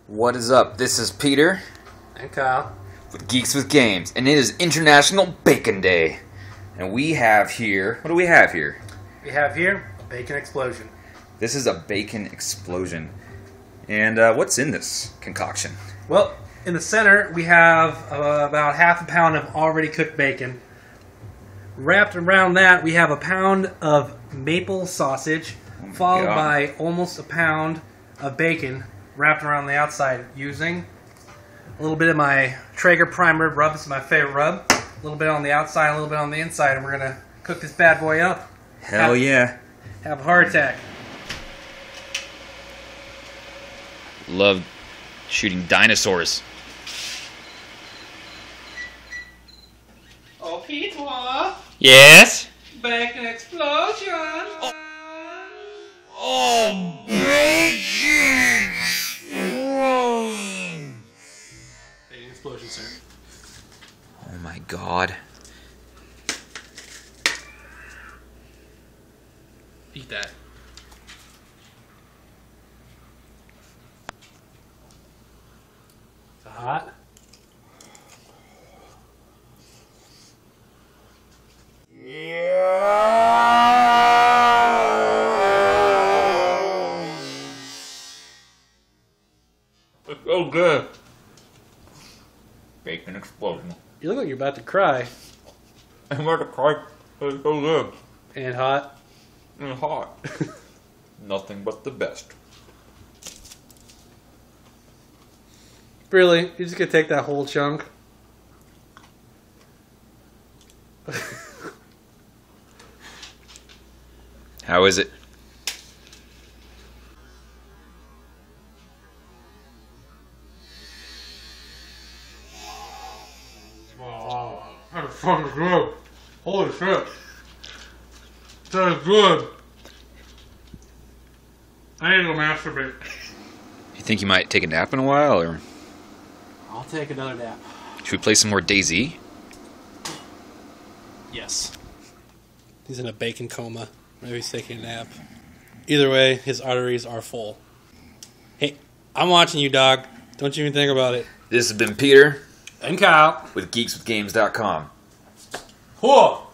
What is up? This is Peter and Kyle with Geeks with Games, and it is International Bacon Day. And we have here, what do we have here? We have here a bacon explosion. This is a bacon explosion. And what's in this concoction? Well, in the center we have about half a pound of already cooked bacon. Wrapped around that we have a pound of maple sausage, followed by almost a pound of bacon wrapped around the outside using a little bit of my Traeger primer rub. This is my favorite rub. A little bit on the outside, a little bit on the inside, and we're going to cook this bad boy up. Hell yeah. Have a heart attack. Love shooting dinosaurs. Oh, Peter. Yes? Bacon explosion. Oh, bacon! Bacon explosion, sir. Oh my god. Eat that. Is it hot? It's so good. Bacon explosion. You look like you're about to cry. I'm about to cry. It's so good. And hot. And hot. Nothing but the best. Really? You're just gonna take that whole chunk? How is it? Wow, that's fucking good. Holy shit. That is good. I need to go masturbate. You think you might take a nap in a while, or I'll take another nap. should we play some more DayZ? Yes. He's in a bacon coma. Maybe he's taking a nap. Either way, his arteries are full. Hey, I'm watching you, dog. Don't you even think about it. This has been Peter And Kyle. with GeeksWithGames.com. Whoa!